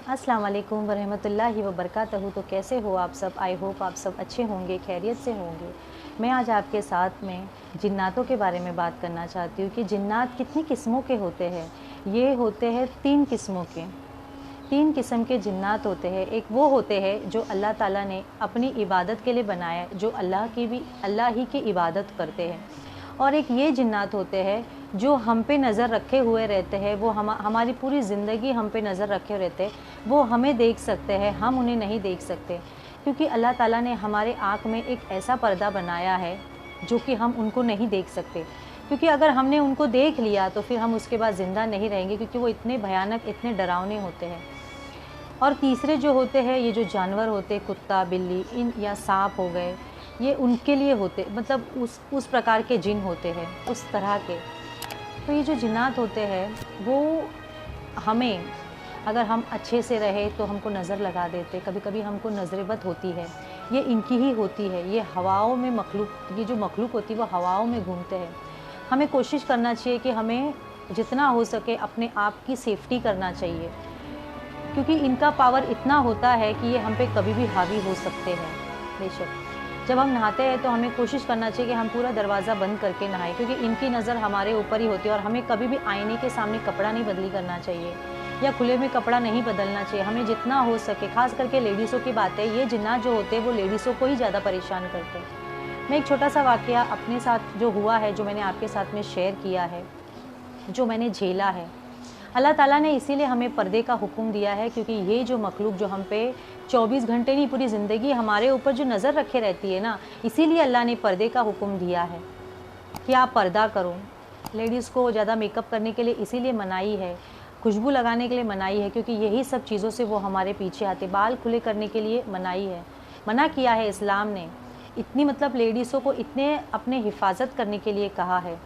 अस्सलाम वालेकुम वरहमतुल्लाहि वबरकातहू। तो कैसे हो आप सब? आई होप आप सब अच्छे होंगे, खैरियत से होंगे। मैं आज आपके साथ में जिन्नातों के बारे में बात करना चाहती हूँ कि जिन्नात कितनी किस्मों के होते हैं। ये होते हैं 3 किस्मों के। 3 किस्म के जिन्नात होते हैं। एक वो होते हैं जो अल्लाह ताला ने अपनी इबादत के लिए बनाया है, जो अल्लाह ही की इबादत करते हैं। और एक ये जिन्नात होते हैं जो हम पे नज़र रखे हुए रहते हैं, वो हमारी पूरी ज़िंदगी हम पे नज़र रखे रहते हैं। वो हमें देख सकते हैं, हम उन्हें नहीं देख सकते, क्योंकि अल्लाह ताला ने हमारे आँख में एक ऐसा पर्दा बनाया है जो कि हम उनको नहीं देख सकते। क्योंकि अगर हमने उनको देख लिया तो फिर हम उसके बाद ज़िंदा नहीं रहेंगे, क्योंकि वो इतने भयानक, इतने डरावने होते हैं। और तीसरे जो होते हैं, ये जो जानवर होते हैं, कुत्ता, बिल्ली, इन या सांप हो गए, ये उनके लिए होते, मतलब उस प्रकार के जिन होते हैं, उस तरह के। तो ये जो जिन्नात होते हैं वो हमें, अगर हम अच्छे से रहे तो हमको नज़र लगा देते, कभी कभी हमको नज़रबद होती है, ये इनकी ही होती है। ये हवाओं में मखलूक, ये जो मखलूक होती है वो हवाओं में घूमते हैं। हमें कोशिश करना चाहिए कि हमें जितना हो सके अपने आप की सेफ्टी करना चाहिए, क्योंकि इनका पावर इतना होता है कि ये हम पे कभी भी हावी हो सकते हैं। बेशक जब हम नहाते हैं तो हमें कोशिश करना चाहिए कि हम पूरा दरवाज़ा बंद करके नहाएं, क्योंकि इनकी नज़र हमारे ऊपर ही होती है। और हमें कभी भी आईने के सामने कपड़ा नहीं बदली करना चाहिए, या खुले में कपड़ा नहीं बदलना चाहिए। हमें जितना हो सके, खास करके लेडीज़ों की बात है, ये जिन्नात जो होते हैं वो लेडीज़ों को ही ज़्यादा परेशान करते हैं। मैं एक छोटा सा वाक़या अपने साथ जो हुआ है, जो मैंने आपके साथ में शेयर किया है, जो मैंने झेला है। अल्लाह ताला ने इसीलिए हमें पर्दे का हुक्म दिया है, क्योंकि ये जो मखलूक जो हम पे 24 घंटे नहीं, पूरी ज़िंदगी हमारे ऊपर जो नज़र रखे रहती है ना, इसीलिए अल्लाह ने पर्दे का हुक्म दिया है कि आप पर्दा करो। लेडीज़ को ज़्यादा मेकअप करने के लिए इसीलिए मनाही है, खुशबू लगाने के लिए मनाही है, क्योंकि यही सब चीज़ों से वो हमारे पीछे आते। बाल खुले करने के लिए मनाही है, मना किया है इस्लाम ने। इतनी, मतलब लेडीज़ों को इतने अपने हिफाजत करने के लिए कहा है।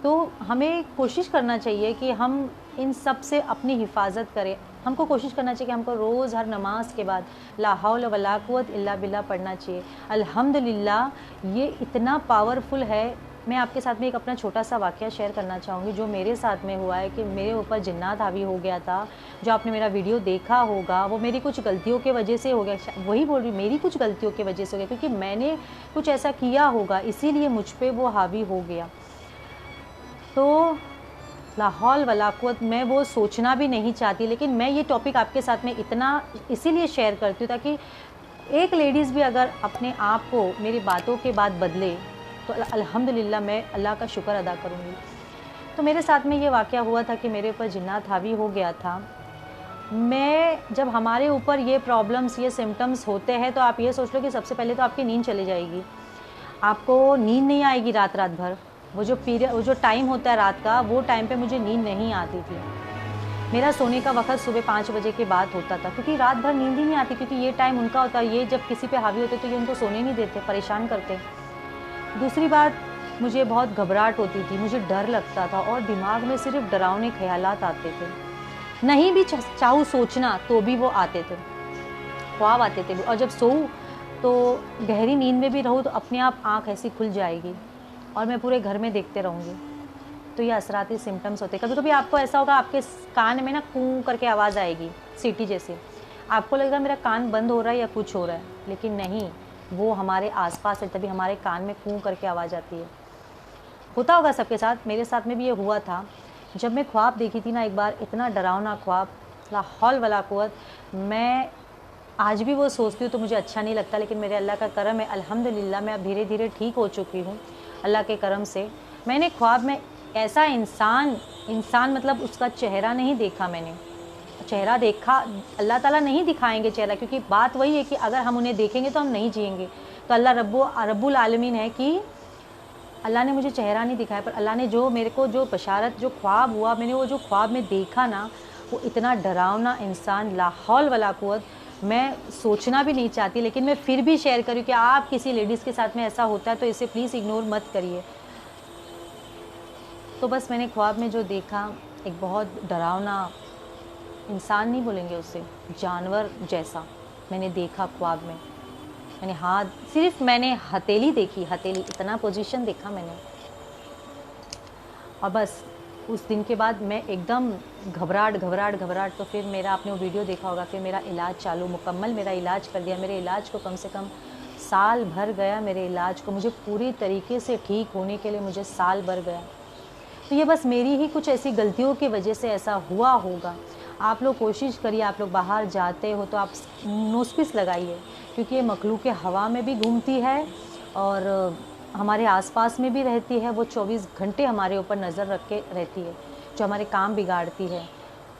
तो हमें कोशिश करना चाहिए कि हम इन सब से अपनी हिफाजत करें। हमको कोशिश करना चाहिए कि हमको रोज़ हर नमाज के बाद ला हौल वला कुव्वत इल्ला बिल्लाह पढ़ना चाहिए। अल्हम्दुलिल्लाह, ये इतना पावरफुल है। मैं आपके साथ में एक अपना छोटा सा वाक़या शेयर करना चाहूँगी, जो मेरे साथ में हुआ है कि मेरे ऊपर जिन्नात हावी हो गया था। जो आपने मेरा वीडियो देखा होगा, वो मेरी कुछ गलतियों की वजह से हो गया। वही बोल रही, मेरी कुछ गलतियों की वजह से हो गया, क्योंकि मैंने कुछ ऐसा किया होगा, इसीलिए मुझ पे वो हावी हो गया। तो ला हौल वला कुव्वत, मैं वो सोचना भी नहीं चाहती, लेकिन मैं ये टॉपिक आपके साथ में इतना इसीलिए शेयर करती हूँ ताकि एक लेडीज़ भी अगर अपने आप को मेरी बातों के बाद बदले तो अल्हम्दुलिल्लाह मैं अल्लाह का शुक्र अदा करूँगी। तो मेरे साथ में ये वाक़या हुआ था कि मेरे ऊपर जिन्नात हावी हो गया था। मैं, जब हमारे ऊपर ये प्रॉब्लम्स, ये सिम्पटम्स होते हैं, तो आप ये सोच लो कि सबसे पहले तो आपकी नींद चली जाएगी। आपको नींद नहीं आएगी रात रात भर। वो जो टाइम होता है रात का, वो टाइम पे मुझे नींद नहीं आती थी। मेरा सोने का वक़्त सुबह 5 बजे के बाद होता था, क्योंकि रात भर नींद ही नहीं आती, क्योंकि ये टाइम उनका होता है। ये जब किसी पे हावी होते तो ये उनको सोने नहीं देते, परेशान करते। दूसरी बात, मुझे बहुत घबराहट होती थी, मुझे डर लगता था और दिमाग में सिर्फ़ डरावने ख़यालात आते थे। नहीं भी चाहूँ सोचना तो भी वो आते थे, ख्वाब आते थे। और जब सोऊँ तो गहरी नींद में भी रहूँ तो अपने आप आँख ऐसी खुल जाएगी और मैं पूरे घर में देखते रहूँगी। तो ये असराती सिम्पटम्स होते हैं। कभी-कभी आपको ऐसा होगा, आपके कान में ना कूँ करके आवाज़ आएगी, सीटी जैसी। आपको लगेगा मेरा कान बंद हो रहा है या कुछ हो रहा है, लेकिन नहीं, वो हमारे आस-पास है, तभी हमारे कान में कूँ करके आवाज़ आती है। होता होगा सबके साथ, मेरे साथ में भी ये हुआ था। जब मैं ख्वाब देखी थी ना एक बार, इतना डरावना ख्वाब, ला हौल वला कुव्वत, मैं आज भी वो सोचती हूँ तो मुझे अच्छा नहीं लगता, लेकिन मेरे अल्लाह का करम है, अल्हम्दुलिल्लाह मैं अब धीरे-धीरे ठीक हो चुकी हूँ अल्लाह के करम से। मैंने ख्वाब में ऐसा इंसान मतलब उसका चेहरा नहीं देखा मैंने। चेहरा देखा, अल्लाह ताला नहीं दिखाएँगे चेहरा, क्योंकि बात वही है कि अगर हम उन्हें देखेंगे तो हम नहीं जिएँगे। तो अल्लाह रब्बुल आलमीन है कि अल्लाह ने मुझे चेहरा नहीं दिखाया, पर अल्लाह ने जो मेरे को जो बशारत, जो ख्वाब हुआ, मैंने वो जो ख्वाब में देखा ना, वो इतना डरावना इंसान, ला हौल वला कुव्वत, मैं सोचना भी नहीं चाहती, लेकिन मैं फिर भी शेयर करूँ कि आप किसी लेडीज़ के साथ में ऐसा होता है तो इसे प्लीज़ इग्नोर मत करिए। तो बस मैंने ख्वाब में जो देखा, एक बहुत डरावना इंसान नहीं बोलेंगे उसे, जानवर जैसा मैंने देखा ख्वाब में। मैंने हथेली देखी, हथेली, इतना पोजीशन देखा मैंने। और बस उस दिन के बाद मैं एकदम घबराहट। तो फिर मेरा, आपने वो वीडियो देखा होगा, फिर मेरा इलाज चालू, मुकम्मल मेरा इलाज कर दिया। मेरे इलाज को कम से कम साल भर गया, मेरे इलाज को, मुझे पूरी तरीके से ठीक होने के लिए मुझे साल भर गया। तो ये बस मेरी ही कुछ ऐसी गलतियों की वजह से ऐसा हुआ होगा। आप लोग कोशिश करिए, आप लोग बाहर जाते हो तो आप नोज़पीस लगाइए, क्योंकि ये मखलूक हवा में भी घूमती है और हमारे आसपास में भी रहती है। वो 24 घंटे हमारे ऊपर नज़र रख के रहती है, जो हमारे काम बिगाड़ती है।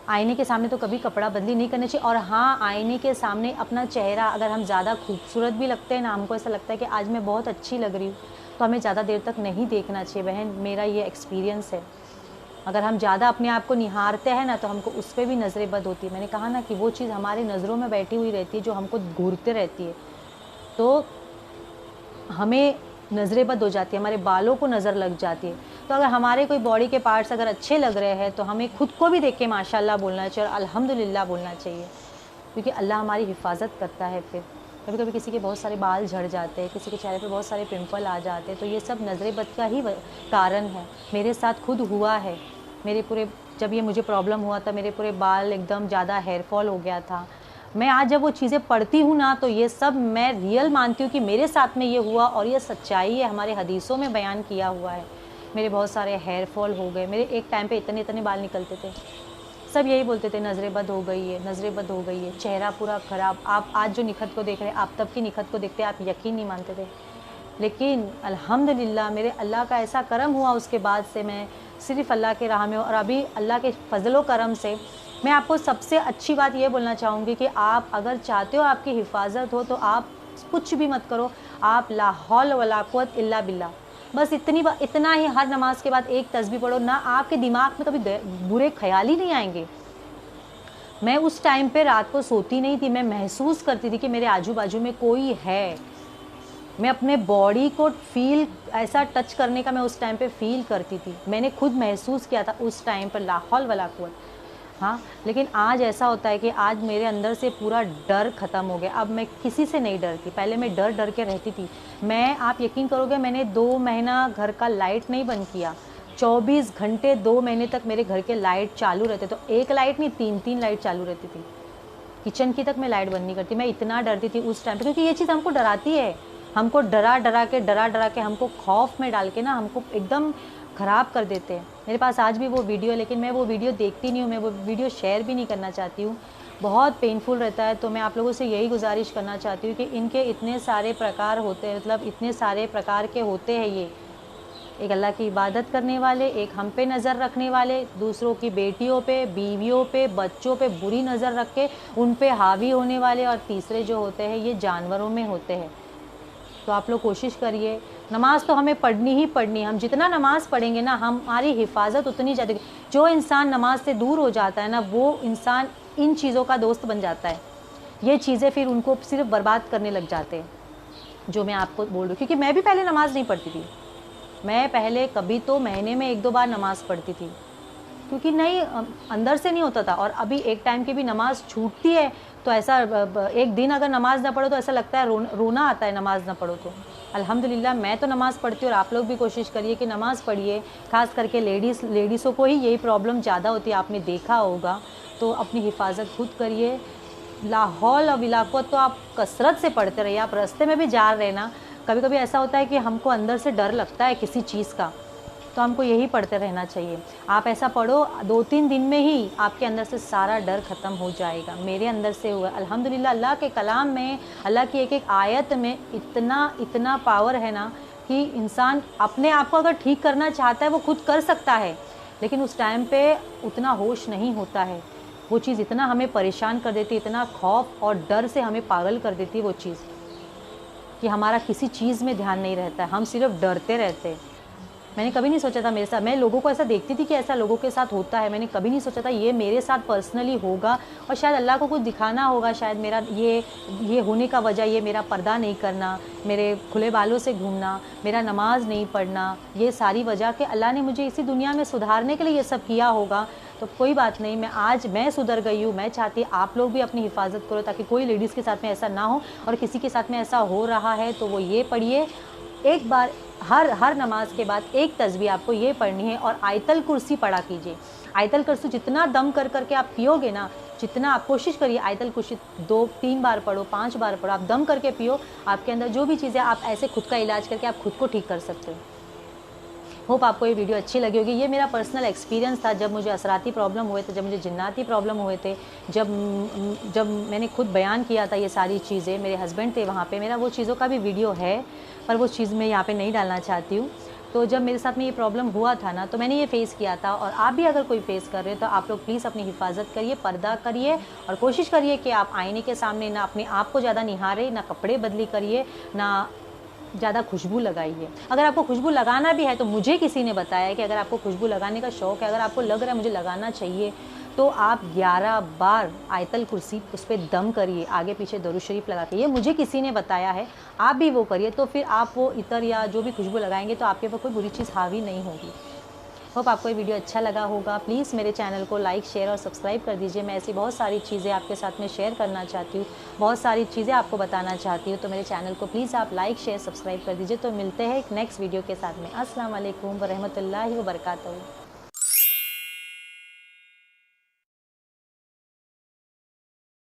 आईने के सामने तो कभी कपड़ा बंदी नहीं करनी चाहिए। और हाँ, आईने के सामने अपना चेहरा, अगर हम ज़्यादा खूबसूरत भी लगते हैं ना, हमको ऐसा लगता है कि आज मैं बहुत अच्छी लग रही हूँ, तो हमें ज़्यादा देर तक नहीं देखना चाहिए बहन, मेरा ये एक्सपीरियंस है। अगर हम ज़्यादा अपने आप को निहारते हैं ना, तो हमको उस पर भी नज़रें बद होती है। मैंने कहा ना कि वो चीज़ हमारे नज़रों में बैठी हुई रहती है, जो हमको घूरते रहती है, तो हमें नज़रें बद हो जाती है, हमारे बालों को नज़र लग जाती है। तो अगर हमारे कोई बॉडी के पार्ट्स अगर अच्छे लग रहे हैं, तो हमें खुद को भी देख के माशाल्लाह बोलना चाहिए और अल्हम्दुलिल्लाह बोलना चाहिए, क्योंकि अल्लाह हमारी हिफाजत करता है। फिर कभी कभी किसी के बहुत सारे बाल झड़ जाते हैं, किसी के चेहरे पे बहुत सारे पिंपल आ जाते हैं, तो ये सब नज़रें बद का ही कारण है। मेरे साथ खुद हुआ है। मेरे पूरे, जब ये मुझे प्रॉब्लम हुआ था, मेरे पूरे बाल एकदम ज़्यादा हेयर फॉल हो गया था। मैं आज जब वो चीज़ें पढ़ती हूँ ना, तो ये सब मैं रियल मानती हूँ कि मेरे साथ में ये हुआ और ये सच्चाई है, हमारे हदीसों में बयान किया हुआ है। मेरे बहुत सारे हेयर फॉल हो गए, मेरे एक टाइम पे इतने इतने बाल निकलते थे। सब यही बोलते थे, नज़रें बद हो गई है, नज़रें बद हो गई है, चेहरा पूरा ख़राब। आप आज जो निखत को देख रहे हैं, आप तब की निखत को देखते आप यकीन नहीं मानते थे। लेकिन अल्हम्दुलिल्लाह मेरे अल्लाह का ऐसा करम हुआ, उसके बाद से मैं सिर्फ़ अल्लाह के राह में हूँ। और अभी अल्लाह के फ़ज़ल व करम से मैं आपको सबसे अच्छी बात ये बोलना चाहूँगी कि आप अगर चाहते हो आपकी हिफाजत हो, तो आप कुछ भी मत करो, आप ला हौल वला कुव्वत इल्ला बिल्लाह, बस इतना ही हर नमाज के बाद एक तस्बीह पढ़ो ना, आपके दिमाग में कभी बुरे ख्याल ही नहीं आएंगे। मैं उस टाइम पे रात को सोती नहीं थी, मैं महसूस करती थी कि मेरे आजू बाजू में कोई है। मैं अपने बॉडी को फील, ऐसा टच करने का मैं उस टाइम पे फील करती थी, मैंने खुद महसूस किया था उस टाइम पर, ला हौल वला कुव्वत। हाँ, लेकिन आज ऐसा होता है कि आज मेरे अंदर से पूरा डर ख़त्म हो गया। अब मैं किसी से नहीं डरती। पहले मैं डर डर के रहती थी। मैं, आप यकीन करोगे, मैंने 2 महीना घर का लाइट नहीं बंद किया। 24 घंटे 2 महीने तक मेरे घर के लाइट चालू रहते। तो एक लाइट नहीं, 3-3 लाइट चालू रहती थी। किचन की तक मैं लाइट बंद नहीं करती। मैं इतना डरती थी उस टाइम पर, क्योंकि ये चीज़ हमको डराती है। हमको डरा डरा के हमको खौफ में डाल के ना, हमको एकदम ख़राब कर देते हैं। मेरे पास आज भी वो वीडियो है, लेकिन मैं वो वीडियो देखती नहीं हूँ, मैं वो वीडियो शेयर भी नहीं करना चाहती हूँ, बहुत पेनफुल रहता है। तो मैं आप लोगों से यही गुजारिश करना चाहती हूँ कि इनके इतने सारे प्रकार होते हैं, मतलब इतने सारे प्रकार के होते हैं ये। एक अल्लाह की इबादत करने वाले, एक हम पे नज़र रखने वाले, दूसरों की बेटियों पे, बीवियों पे, बच्चों पे बुरी नज़र रख के उन पे हावी होने वाले, और तीसरे जो होते हैं ये जानवरों में होते हैं। तो आप लोग कोशिश करिए, नमाज़ तो हमें पढ़नी ही पढ़नी है। हम जितना नमाज़ पढ़ेंगे ना, हमारी हिफाजत उतनी ज़्यादा। जो इंसान नमाज से दूर हो जाता है ना, वो इंसान इन चीज़ों का दोस्त बन जाता है। ये चीज़ें फिर उनको सिर्फ बर्बाद करने लग जाते हैं, जो मैं आपको बोल रही हूँ। क्योंकि मैं भी पहले नमाज़ नहीं पढ़ती थी। मैं पहले कभी तो महीने में 1-2 बार नमाज़ पढ़ती थी, क्योंकि नहीं, अंदर से नहीं होता था। और अभी एक टाइम की भी नमाज़ छूटती है तो ऐसा, एक दिन अगर नमाज़ ना पढ़ो तो ऐसा लगता है, रोना आता है नमाज़ ना पढ़ो तो। अल्हम्दुलिल्लाह मैं तो नमाज़ पढ़ती हूँ, और आप लोग भी कोशिश करिए कि नमाज़ पढ़िए। ख़ास करके लेडीज़ों को ही यही प्रॉब्लम ज़्यादा होती है, आपने देखा होगा। तो अपनी हिफाजत खुद करिए। ला हौल वला कुव्वत तो आप कसरत से पढ़ते रहिए। आप रास्ते में भी जा रहे ना, कभी कभी ऐसा होता है कि हमको अंदर से डर लगता है किसी चीज़ का, तो हमको यही पढ़ते रहना चाहिए। आप ऐसा पढ़ो, 2-3 दिन में ही आपके अंदर से सारा डर ख़त्म हो जाएगा। मेरे अंदर से हुआ अल्हम्दुलिल्लाह। अल्लाह के कलाम में, अल्लाह की एक एक आयत में इतना पावर है ना, कि इंसान अपने आप को अगर ठीक करना चाहता है वो खुद कर सकता है, लेकिन उस टाइम पे उतना होश नहीं होता है। वो चीज़ इतना हमें परेशान कर देती है, इतना खौफ और डर से हमें पागल कर देती है वो चीज़, कि हमारा किसी चीज़ में ध्यान नहीं रहता है, हम सिर्फ डरते रहते हैं। मैंने कभी नहीं सोचा था मेरे साथ, मैं लोगों को ऐसा देखती थी कि ऐसा लोगों के साथ होता है, मैंने कभी नहीं सोचा था ये मेरे साथ पर्सनली होगा। और शायद अल्लाह को कुछ दिखाना होगा, शायद मेरा ये होने का वजह, ये मेरा पर्दा नहीं करना, मेरे खुले बालों से घूमना, मेरा नमाज नहीं पढ़ना, ये सारी वजह के अल्लाह ने मुझे इसी दुनिया में सुधारने के लिए ये सब किया होगा। तो कोई बात नहीं, मैं सुधर गई हूँ। मैं चाहती आप लोग भी अपनी हिफाजत करो, ताकि कोई लेडीज़ के साथ में ऐसा ना हो। और किसी के साथ में ऐसा हो रहा है तो वो ये पढ़िए, एक बार हर नमाज के बाद एक तस्बीह आपको ये पढ़नी है और आयतल कुर्सी पढ़ा कीजिए। आयतल कुर्सी जितना दम कर करके आप पियोगे ना, जितना आप कोशिश करिए आयतल कुर्सी 2-3 बार पढ़ो, 5 बार पढ़ो, आप दम करके पियो। आपके अंदर जो भी चीज़ें, आप ऐसे खुद का इलाज करके आप खुद को ठीक कर सकते हो। होप आपको ये वीडियो अच्छी लगी होगी। ये मेरा पर्सनल एक्सपीरियंस था जब मुझे असराती प्रॉब्लम हुए थे, जब मुझे जिन्नाती प्रॉब्लम हुए थे, जब मैंने खुद बयान किया था ये सारी चीज़ें। मेरे हस्बैंड थे वहाँ पे, मेरा वो चीज़ों का भी वीडियो है, पर वो चीज़ मैं यहाँ पे नहीं डालना चाहती हूँ। तो जब मेरे साथ में ये प्रॉब्लम हुआ था ना, तो मैंने ये फ़ेस किया था, और आप भी अगर कोई फ़ेस कर रहे हो तो आप लोग प्लीज़ अपनी हिफाजत करिए, पर्दा करिए, और कोशिश करिए कि आप आईने के सामने ना अपने आप को ज़्यादा निहारें, ना कपड़े बदली करिए, ना ज़्यादा खुशबू लगाइए। अगर आपको खुशबू लगाना भी है तो मुझे किसी ने बताया है कि अगर आपको खुशबू लगाने का शौक़ है, अगर आपको लग रहा है मुझे लगाना चाहिए, तो आप 11 बार आयतल कुर्सी उस पे दम करिए, आगे पीछे दरूद शरीफ लगा के। ये मुझे किसी ने बताया है, आप भी वो करिए, तो फिर आप वो इतर या जो भी खुशबू लगाएंगे तो आपके ऊपर कोई बुरी चीज़ हावी नहीं होगी। होप आपको ये वीडियो अच्छा लगा होगा। प्लीज़ मेरे चैनल को लाइक, शेयर और सब्सक्राइब कर दीजिए। मैं ऐसी बहुत सारी चीज़ें आपके साथ में शेयर करना चाहती हूँ, बहुत सारी चीज़ें आपको बताना चाहती हूँ, तो मेरे चैनल को प्लीज़ आप लाइक, शेयर, सब्सक्राइब कर दीजिए। तो मिलते हैं एक नेक्स्ट वीडियो के साथ में। अस्सलाम वालेकुम व रहमतुल्लाहि व बरकातहू।